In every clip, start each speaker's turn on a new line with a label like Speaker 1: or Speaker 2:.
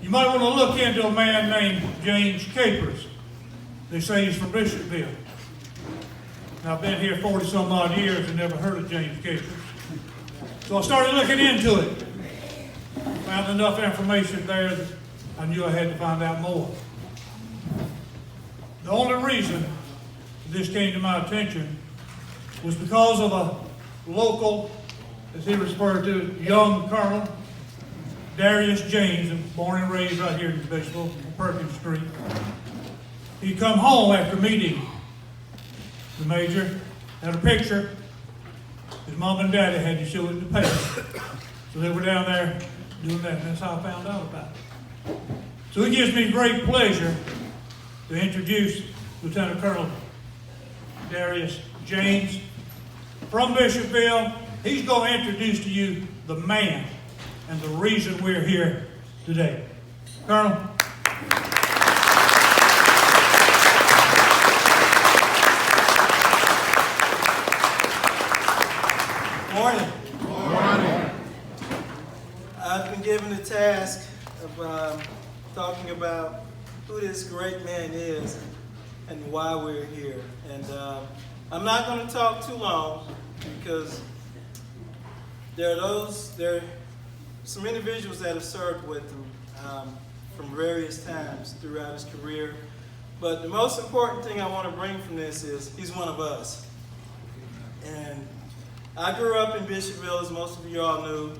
Speaker 1: You might want to look into a man named James Capers. They say he's from Bishopville. Now, I've been here 40 some odd years and never heard of James Capers. So I started looking into it. Found enough information there that I knew I had to find out more. The only reason this came to my attention was because of a local, as he referred to, young Colonel Darius James, born and raised right here in Bishopville on Perkins Street. He'd come home after meeting the major, had a picture. His mom and daddy had to show it in the paper. So they were down there doing that, and that's how I found out about it. So it gives me great pleasure to introduce Lieutenant Colonel Darius James from Bishopville. He's going to introduce to you the man and the reason we're here today. Colonel.
Speaker 2: Morning. Morning. I've been given the task of talking about who this great man is and why we're here. And I'm not going to talk too long because there are some individuals that have served with him from various times throughout his career. But the most important thing I want to bring from this is he's one of us. And I grew up in Bishopville, as most of you all knew.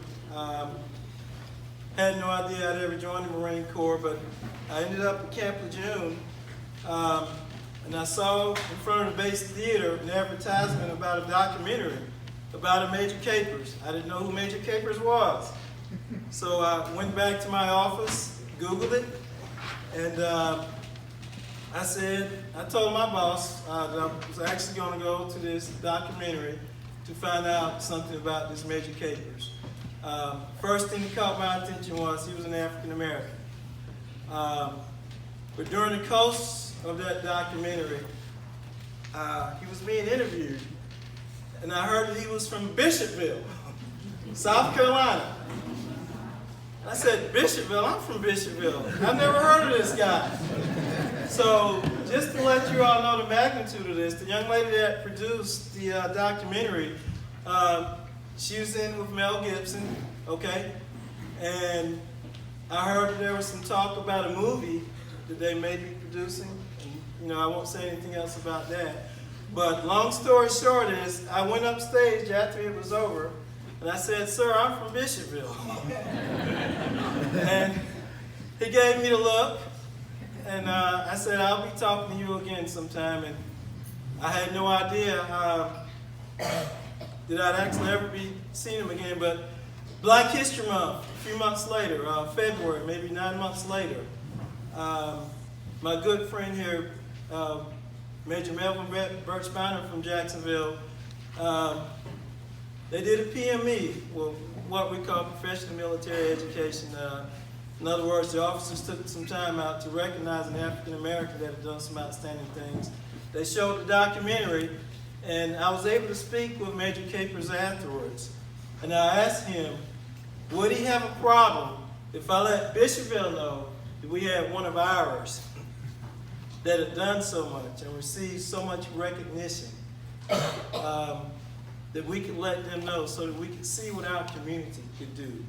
Speaker 2: Had no idea I'd ever join the Marine Corps, but I ended up at Camp Lejeune, and I saw in front of the base theater an advertisement about a documentary about a Major Capers. I didn't know who Major Capers was. So I went back to my office, Googled it, and I told my boss that I was actually going to go to this documentary to find out something about this Major Capers. First thing that caught my attention was he was an African American. But during the course of that documentary, he was being interviewed, and I heard that he was from Bishopville, South Carolina. I said, Bishopville? I'm from Bishopville. I've never heard of this guy. So just to let you all know the magnitude of this, the young lady that produced the documentary, she was in with Mel Gibson, okay? And I heard that there was some talk about a movie that they may be producing. And, I won't say anything else about that. But long story short is, I went up stage after it was over, and I said, sir, I'm from Bishopville. And he gave me the look, and I said, I'll be talking to you again sometime. And I had no idea that I'd actually ever be seeing him again. But Black History Month, a few months later, February, maybe 9 months later, my good friend here, Major Melvin Burch-Bynum from Jacksonville, they did a PME, well, what we call professional military education. In other words, the officers took some time out to recognize an African American that had done some outstanding things. They showed the documentary, and I was able to speak with Major Capers afterwards. And I asked him, would he have a problem if I let Bishopville know that we had one of ours that had done so much and received so much recognition, that we could let them know so that we could see what our community could do?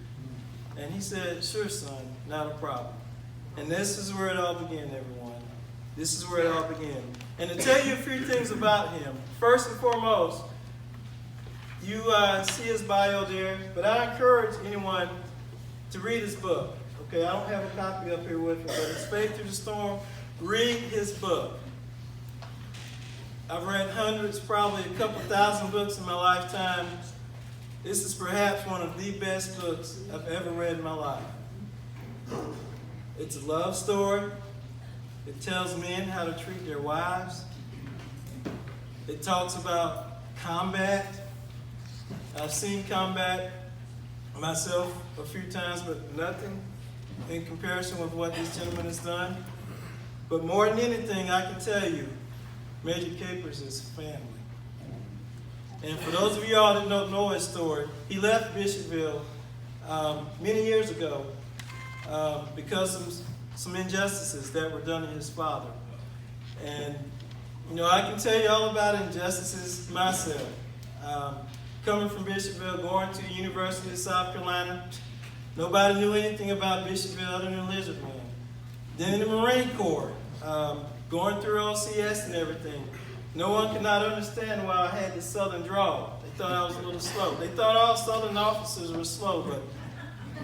Speaker 2: And he said, sure, son, not a problem. And this is where it all began, everyone. This is where it all began. And to tell you a few things about him, first and foremost, you see his bio there, but I encourage anyone to read his book. Okay, I don't have a copy up here with me, but it's Faith Through the Storm. Read his book. I've read hundreds, probably a couple thousand books in my lifetime. This is perhaps one of the best books I've ever read in my life. It's a love story. It tells men how to treat their wives. It talks about combat. I've seen combat myself a few times, but nothing in comparison with what this gentleman has done. But more than anything, I can tell you, Major Capers is family. And for those of you all that don't know his story, he left Bishopville many years ago because of some injustices that were done to his father. And, you know, I can tell you all about injustices myself. Coming from Bishopville, going to the University of South Carolina, nobody knew anything about Bishopville other than Lizard Man. Then in the Marine Corps, going through OCS and everything, no one could not understand why I had this Southern drawl. They thought I was a little slow. They thought all Southern officers were slow, but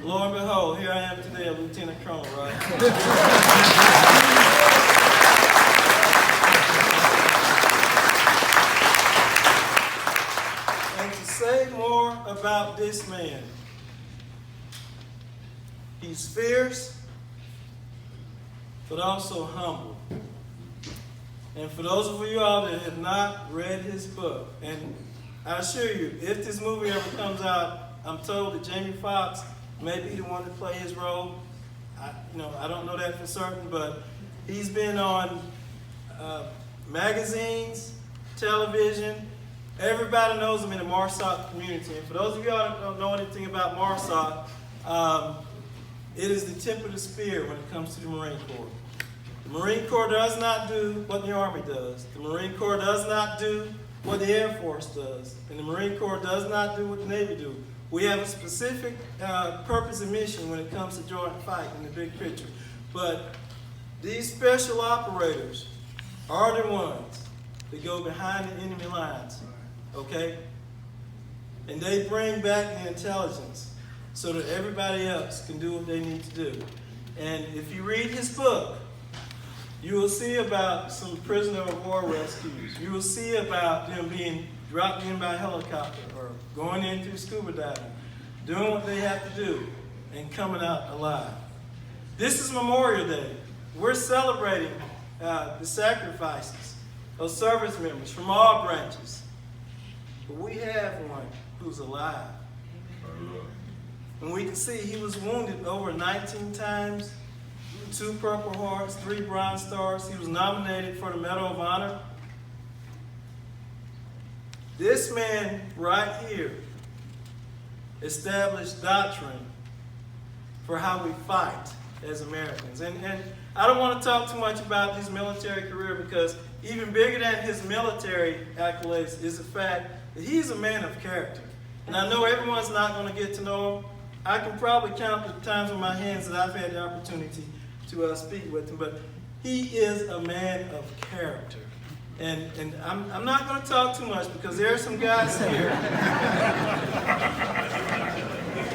Speaker 2: lo and behold, here I am today, a Lieutenant Colonel, right? And to say more about this man, he's fierce, but also humble. And for those of you all that have not read his book, and I assure you, if this movie ever comes out, I'm told that Jamie Foxx may be the one to play his role. I don't know that for certain, but he's been on magazines, television. Everybody knows him in the MARSOC community. And for those of you all that don't know anything about MARSOC, it is the tip of the spear when it comes to the Marine Corps. The Marine Corps does not do what the Army does. The Marine Corps does not do what the Air Force does. And the Marine Corps does not do what the Navy do. We have a specific purpose and mission when it comes to joint fight in the big picture. But these special operators are the ones that go behind the enemy lines, okay? And they bring back the intelligence so that everybody else can do what they need to do. And if you read his book, you will see about some prisoner of war rescues. You will see about them being dropped in by helicopter or going in through scuba diving, doing what they have to do, and coming out alive. This is Memorial Day. We're celebrating the sacrifices of service members from all branches. But we have one who's alive. And we can see he was wounded over 19 times, 2 Purple Hearts, 3 Bronze Stars. He was nominated for the Medal of Honor. This man right here established doctrine for how we fight as Americans. And I don't want to talk too much about his military career, because even bigger than his military accolades is the fact that he's a man of character. And I know everyone's not going to get to know him. I can probably count the times on my hands that I've had the opportunity to speak with him, but he is a man of character. And I'm not going to talk too much, because there are some guys here.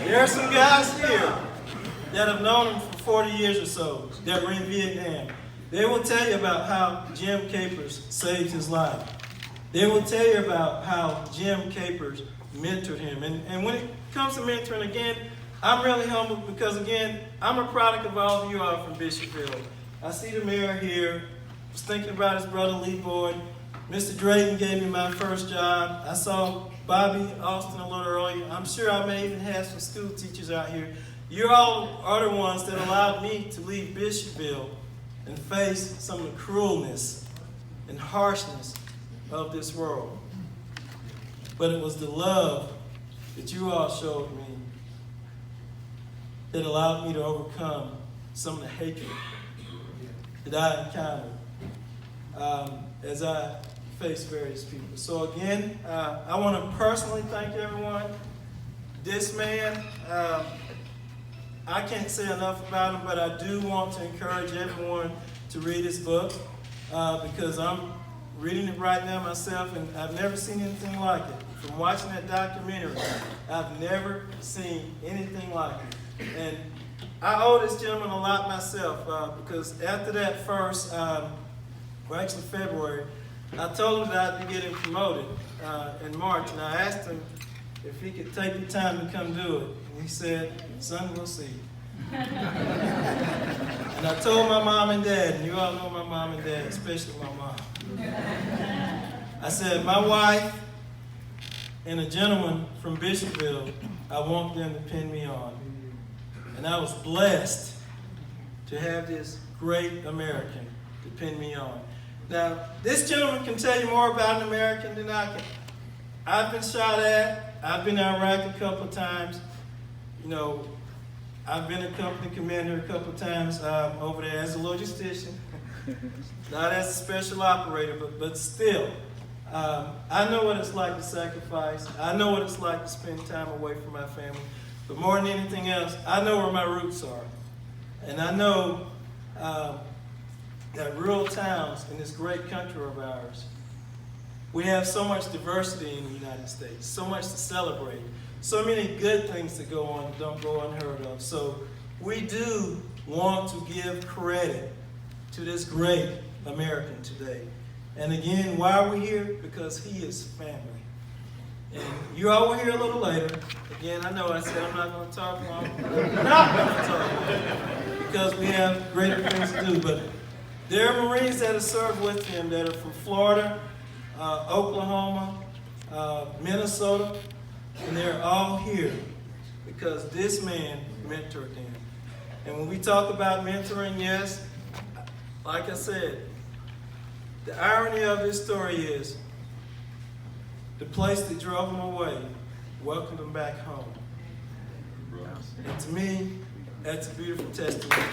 Speaker 2: There are some guys here that have known him for 40 years or so, that were in Vietnam. They will tell you about how Jim Capers saved his life. They will tell you about how Jim Capers mentored him. And when it comes to mentoring, again, I'm really humbled, because, again, I'm a product of all of you all from Bishopville. I see the mayor here. I was thinking about his brother Lee Boyd. Mr. Drayton gave me my first job. I saw Bobby Austin a little earlier. I'm sure I may even have some school teachers out here. You all are the ones that allowed me to leave Bishopville and face some of the cruelness and harshness of this world. But it was the love that you all showed me that allowed me to overcome some of the hatred that I encountered as I faced various people. So again, I want to personally thank everyone. This man, I can't say enough about him, but I do want to encourage everyone to read his book, because I'm reading it right now myself, and I've never seen anything like it. From watching that documentary, I've never seen anything like it. And I owe this gentleman a lot myself, because after that first, actually February, I told him that I'd be getting promoted in March, and I asked him if he could take the time to come do it. And he said, "Son, we'll see." And I told my mom and dad, and you all know my mom and dad, especially my mom. I said, "My wife and a gentleman from Bishopville, I want them to pin me on." And I was blessed to have this great American to pin me on. Now, this gentleman can tell you more about an American than I can. I've been shot at. I've been to Iraq a couple of times. You know, I've been a company commander a couple of times over there as a logistician, not as a special operator, but still. I know what it's like to sacrifice. I know what it's like to spend time away from my family. But more than anything else, I know where my roots are. And I know that rural towns in this great country of ours, we have so much diversity in the United States, so much to celebrate, so many good things that go on that don't go unheard of. So we do want to give credit to this great American today. And again, why are we here? Because he is family. And you all will hear a little later. Again, I know I said I'm not going to talk long. I'm not going to talk long because we have greater things to do. But there are Marines that have served with him that are from Florida, Oklahoma, Minnesota, and they're all here because this man mentored them. And when we talk about mentoring, yes, like I said, the irony of this story is the place that drove him away welcomed him back home. And to me, that's a beautiful testimony.